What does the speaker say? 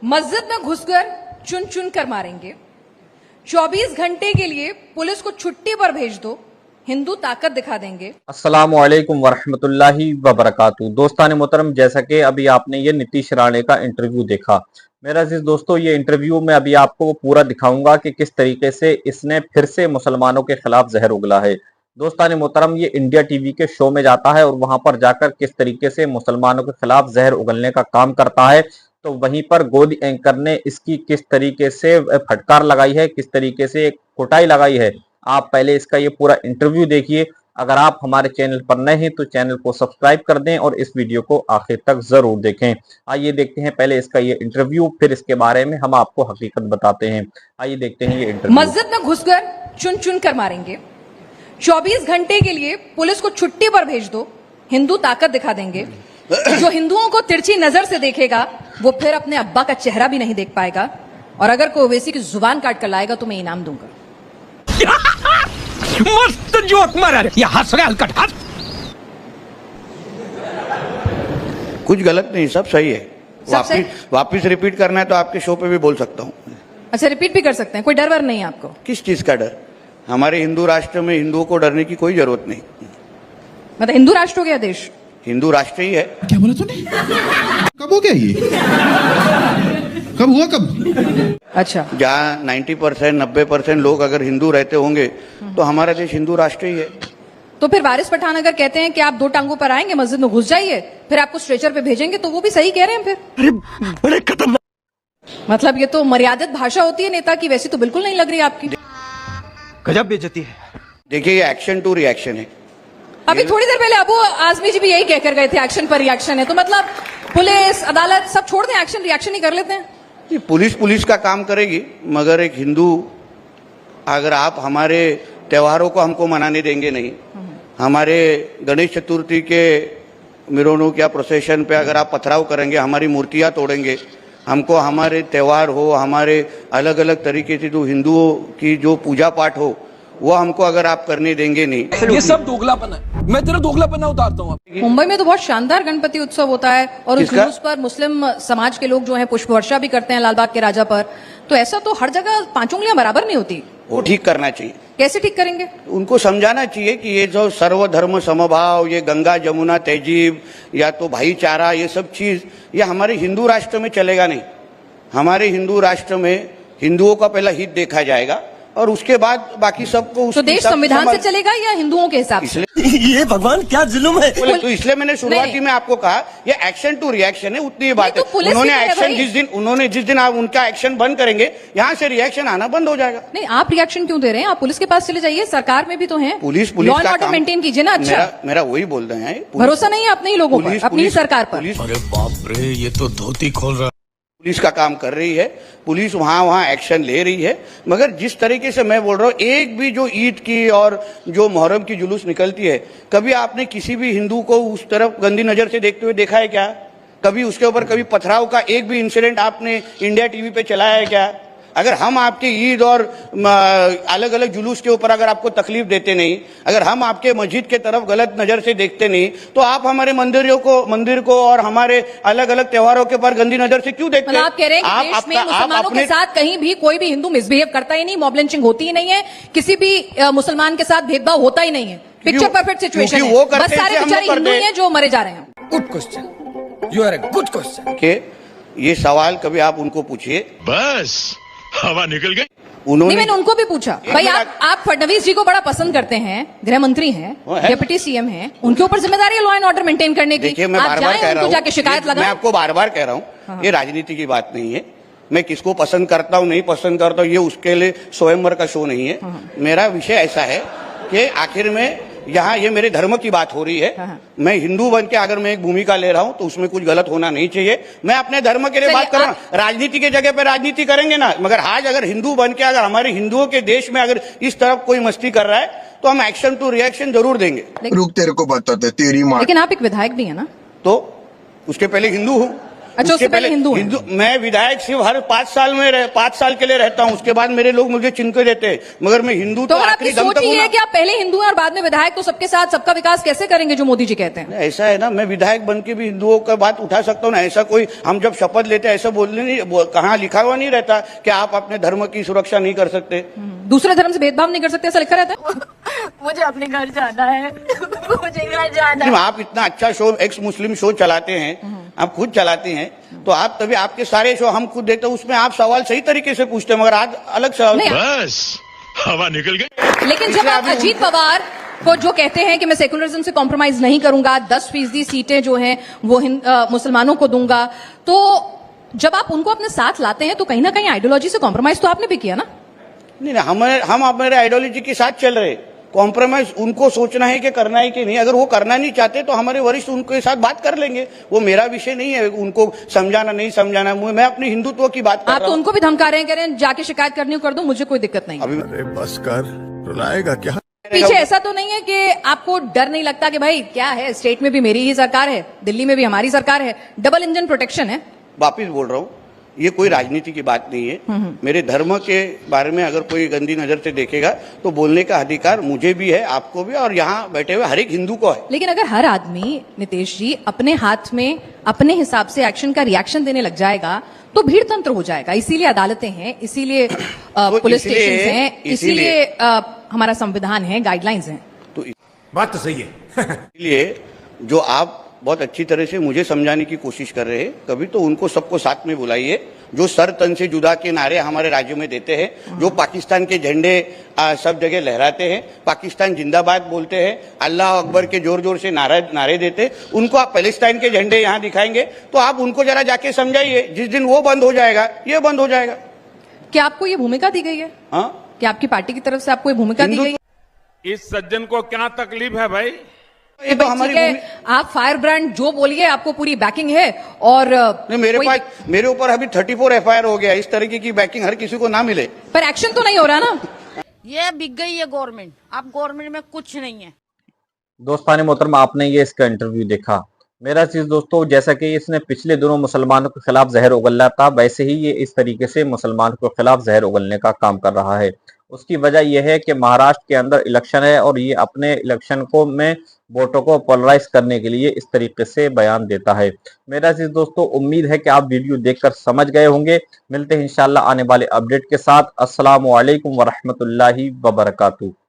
मस्जिद में घुसकर चुन चुन कर मारेंगे। 24 घंटे के लिए पुलिस को छुट्टी पर भेज दो, हिंदू ताकत दिखा देंगे। अस्सलामु अलैकुम वरहमतुल्लाहि वबरकातुहू। दोस्तान मोहतरम, जैसा कि अभी आपने ये नीतीश राणे का इंटरव्यू देखा, मेरा अजीज दोस्तों, ये इंटरव्यू में अभी आपको पूरा दिखाऊंगा कि किस तरीके से इसने फिर से मुसलमानों के खिलाफ जहर उगला है। दोस्तान मोहतरम, ये इंडिया टीवी के शो में जाता है और वहां पर जाकर किस तरीके से मुसलमानों के खिलाफ जहर उगलने का काम करता है, तो वहीं पर गोदी एंकर ने इसकी किस तरीके से फटकार लगाई है, किस तरीके से कुटाई लगाई है। आप पहले इसका ये पूरा इंटरव्यू देखिए। अगर आप हमारे चैनल पर नए हैं तो चैनल को सब्सक्राइब कर दें और इस वीडियो को आखिर तक जरूर देखें। आइए देखते हैं पहले इसका ये इंटरव्यू, फिर इसके बारे में हम आपको हकीकत बताते हैं। आइए देखते हैं ये इंटरव्यू। मस्जिद में घुसकर चुन चुन कर मारेंगे। 24 घंटे के लिए पुलिस को छुट्टी पर भेज दो, हिंदू ताकत दिखा देंगे। जो हिंदुओं को तिरछी नजर से देखेगा वो फिर अपने अब्बा का चेहरा भी नहीं देख पाएगा, और अगर कोई ओवैसी की जुबान काट कर लाएगा तो मैं इनाम दूंगा। मस्त जोक मारा रे, ये हंस रहा हलकट हंस। कुछ गलत नहीं, सब सही है। वापिस रिपीट करना है तो आपके शो पे भी बोल सकता हूँ। अच्छा, रिपीट भी कर सकते हैं, कोई डर वर नहीं है आपको? किस चीज का डर? हमारे हिंदू राष्ट्र में हिंदुओं को डरने की कोई जरूरत नहीं। मतलब हिंदू राष्ट्र हो गया देश? हिंदू राष्ट्र ही है। क्या बोला तूने? कब हो गया ये? कब हुआ कब? अच्छा, जहाँ 90% 90% लोग अगर हिंदू रहते होंगे तो हमारा देश हिंदू राष्ट्र ही है। तो फिर वारिस पठान अगर कहते हैं कि आप 2 टांगों पर आएंगे, मस्जिद में घुस जाइए, फिर आपको स्ट्रेचर पे भेजेंगे, तो वो भी सही कह रहे हैं फिर? अरे बड़े खतरनाक। मतलब ये तो मर्यादित भाषा होती है नेता की, वैसी तो बिल्कुल नहीं लग रही आपकी। गजब बेइज्जती है। देखिए, ये एक्शन टू रिएक्शन है। अभी थोड़ी देर पहले अबू आजमी जी भी यही कहकर गए थे, एक्शन पर रिएक्शन है। तो मतलब पुलिस अदालत सब छोड़ दें, एक्शन रिएक्शन ही कर लेते हैं। पुलिस का काम करेगी, मगर एक हिंदू, अगर आप हमारे त्योहारों को हमको मनाने देंगे नहीं, हमारे गणेश चतुर्थी के मिरोनुक या प्रोसेशन पे अगर आप पथराव करेंगे, हमारी मूर्तियां तोड़ेंगे, हमको हमारे त्योहार हो, हमारे अलग अलग तरीके से जो हिंदुओं की जो पूजा पाठ हो, वो हमको अगर आप करने देंगे नहीं। ये सब दोगलापन है, मैं तेरा दोगलापन उतारता हूँ। मुंबई में तो बहुत शानदार गणपति उत्सव होता है, और उस जुलूस पर मुस्लिम समाज के लोग जो हैं पुष्प वर्षा भी करते हैं लालबाग के राजा पर। तो ऐसा तो हर जगह 5 उंगलियां बराबर नहीं होती। वो ठीक करना चाहिए। कैसे ठीक करेंगे? उनको समझाना चाहिए कि ये जो सर्वधर्म समभाव, ये गंगा जमुना तहजीब या तो भाईचारा, ये सब चीज ये हमारे हिंदू राष्ट्र में चलेगा नहीं। हमारे हिंदू राष्ट्र में हिंदुओं का पहला हित देखा जाएगा और उसके बाद बाकी सबको। तो देश संविधान से चलेगा या हिंदुओं के हिसाब से? ये भगवान क्या जुल्म है। तो इसलिए मैंने शुरुआती में आपको कहा ये एक्शन टू रिएक्शन है, उतनी ही बात है। तो उन्होंने जिस दिन आप उनका एक्शन बंद करेंगे, यहाँ से रिएक्शन आना बंद हो जाएगा। नहीं, आप रिएक्शन क्यों दे रहे हैं? आप पुलिस के पास चले जाइए, सरकार में भी तो है। Police law and order maintain कीजिए ना। अच्छा, मेरा वही बोल रहे हैं। भरोसा नहीं है अपने ही लोगों पर, अपनी सरकार पर? अरे बाप रे, ये तो धोती खोल रहा। पुलिस का काम कर रही है, पुलिस वहां एक्शन ले रही है, मगर जिस तरीके से मैं बोल रहा हूँ, एक भी जो ईद की और जो मुहर्रम की जुलूस निकलती है, कभी आपने किसी भी हिंदू को उस तरफ गंदी नजर से देखते हुए देखा है क्या? कभी उसके ऊपर कभी पथराव का एक भी इंसिडेंट आपने इंडिया टीवी पे चलाया है क्या? अगर हम आपके ईद और अलग अलग जुलूस के ऊपर अगर आपको तकलीफ देते नहीं, अगर हम आपके मस्जिद के तरफ गलत नजर से देखते नहीं, तो आप हमारे मंदिर को और हमारे अलग अलग त्योहारों के ऊपर गंदी नजर से क्यों देखते हैं? आप कह रहे हैं कि देश में मुसलमानों के साथ कहीं भी कोई भी हिंदू मिसबिहेव करता ही नहीं, मॉब लिंचिंग होती ही नहीं है, किसी भी मुसलमान के साथ भेदभाव होता ही नहीं है। पिक्चर परफेक्ट सिचुएशन है, बस सारे बेचारे हिंदू ही हैं जो मरे जा रहे हैं। Good question, you are a good question. के ये सवाल कभी आप उनको पूछिए। बस हवा निकल गई। नहीं, मैंने उनको भी पूछा। भाई आप फडणवीस जी को बड़ा पसंद करते हैं, गृह मंत्री हैं, डिप्टी सीएम हैं, उनके ऊपर जिम्मेदारी है लॉ एंड ऑर्डर मेंटेन करने की। देखिए, मैं बार बार कह रहा हूँ, जाके शिकायत लगाएं। मैं आपको बार बार कह रहा हूँ, ये राजनीति की बात नहीं है। मैं किसको पसंद करता हूँ नहीं पसंद करता हूँ, ये उसके लिए स्वयंवर का शो नहीं है। मेरा विषय ऐसा है कि आखिर में यहाँ ये मेरे धर्म की बात हो रही है। मैं हिंदू बन के अगर मैं एक भूमिका ले रहा हूँ तो उसमें कुछ गलत होना नहीं चाहिए। मैं अपने धर्म के लिए बात कर रहा हूँ। राजनीति के जगह पे राजनीति करेंगे ना, मगर आज अगर हिंदू बन के अगर हमारे हिंदुओं के देश में अगर इस तरफ कोई मस्ती कर रहा है तो हम एक्शन टू रिएक्शन जरूर देंगे। रुक, तेरे को बताते तेरी माँ। लेकिन आप एक विधायक भी है ना? तो उसके पहले हिंदू हूँ। अच्छा, उससे पहले हिंदू हैं। मैं विधायक सिर्फ हर 5 साल के लिए रहता हूँ, उसके बाद मेरे लोग मुझे चिन्ह के देते हैं, मगर मैं हिंदू तो अगर आपकी आखिरी दम सोच तक ये हूं है ना। कि आप पहले हिंदू हैं और बाद में विधायक, तो सबके साथ सबका विकास कैसे करेंगे जो मोदी जी कहते हैं? ऐसा है ना, मैं विधायक बन के भी हिंदुओं का बात उठा सकता हूँ ना। ऐसा कोई, हम जब शपथ लेते हैं ऐसा बोलने नहीं, कहाँ लिखा हुआ नहीं रहता कि आप अपने धर्म की सुरक्षा नहीं कर सकते। दूसरे धर्म से भेदभाव नहीं कर सकते, ऐसा लिखा रहता है? मुझे अपने घर जाना है। मुझे घर जाना है। आप इतना अच्छा शो, एक्स मुस्लिम शो चलाते हैं, आप खुद चलाती हैं, तो आप तभी आपके सारे शो हम खुद देखते हैं, उसमें आप सवाल सही तरीके से पूछते हैं, मगर आज अलग सवाल। नहीं, बस हवा निकल गई। लेकिन जब आप अजीत पवार को जो कहते हैं कि मैं सेकुलरिज्म से कॉम्प्रोमाइज नहीं करूंगा, 10% सीटें जो हैं वो मुसलमानों को दूंगा, तो जब आप उनको अपने साथ लाते हैं तो कहीं ना कहीं आइडियोलॉजी से कॉम्प्रोमाइज तो आपने भी किया ना? नहीं, हम हमारे आइडियोलॉजी के साथ चल रहे। कॉम्प्रोमाइज उनको सोचना है कि करना है कि नहीं। अगर वो करना नहीं चाहते तो हमारे वरिष्ठ उनके साथ बात कर लेंगे, वो मेरा विषय नहीं है उनको समझाना नहीं समझाना। मैं अपने हिंदुत्व की बात कर आप रहा तो हूं। उनको भी धमका रहे हैं, कह रहे हैं जाके शिकायत करनी हो कर दो, मुझे कोई दिक्कत नहीं है। अरे बस कर, रुलाएगा क्या? पीछे ऐसा तो नहीं है कि आपको डर नहीं लगता कि भाई क्या है, स्टेट में भी मेरी ही सरकार है, दिल्ली में भी हमारी सरकार है, डबल इंजन प्रोटेक्शन है? वापिस बोल रहा हूँ, ये कोई राजनीति की बात नहीं है। मेरे धर्म के बारे में अगर कोई गंदी नजर से देखेगा तो बोलने का अधिकार मुझे भी है, आपको भी, और यहाँ बैठे हुए हर एक हिंदू को है। लेकिन अगर हर आदमी, नितेश जी, अपने हाथ में अपने हिसाब से एक्शन का रिएक्शन देने लग जाएगा तो भीड़ तंत्र हो जाएगा। इसीलिए अदालतें हैं, इसीलिए पुलिस स्टेशन हैं, इसीलिए हमारा संविधान है, गाइडलाइंस हैं। तो बात तो सही है। इसलिए जो आप बहुत अच्छी तरह से मुझे समझाने की कोशिश कर रहे हैं, कभी तो उनको सबको साथ में बुलाइए जो सर तन से जुदा के नारे हमारे राज्य में देते हैं, जो पाकिस्तान के झंडे सब जगह लहराते हैं, पाकिस्तान जिंदाबाद बोलते हैं, अल्लाह अकबर के जोर जोर से नारे देते, उनको आप पैलेस्टाइन के झंडे यहाँ दिखाएंगे तो आप उनको जरा जाके समझाइए। जिस दिन वो बंद हो जाएगा ये बंद हो जाएगा। क्या आपको ये भूमिका दी गई है? हाँ, क्या आपकी पार्टी की तरफ से आपको ये भूमिका दी गई है? इस सज्जन को क्या तकलीफ है भाई? ये तो हमारी ठीक है, आप फायर ब्रांड जो बोलिए, आपको पूरी बैकिंग है। और नहीं, मेरे ऊपर अभी 34 FIR हो गया। इस तरीके की बैकिंग हर किसी को ना मिले। पर एक्शन तो नहीं हो रहा ना? ये बिक गई है गवर्नमेंट, अब गवर्नमेंट में कुछ नहीं है। दोस्तान मोहतरमा, आपने ये इसका इंटरव्यू देखा। मेरा चीज दोस्तों, जैसा कि इसने पिछले दिनों मुसलमानों के खिलाफ जहर उगला था, वैसे ही ये इस तरीके से मुसलमानों के खिलाफ जहर उगलने का काम कर रहा है। उसकी वजह यह है कि महाराष्ट्र के अंदर इलेक्शन है और ये अपने इलेक्शन को में वोटों को पोलराइज करने के लिए इस तरीके से बयान देता है। मेरा चीज दोस्तों, उम्मीद है कि आप वीडियो देखकर समझ गए होंगे। मिलते हैं इंशाल्लाह आने वाले अपडेट के साथ। अस्सलामु अलैकुम वरहमतुल्लाहि वबरकातुहू।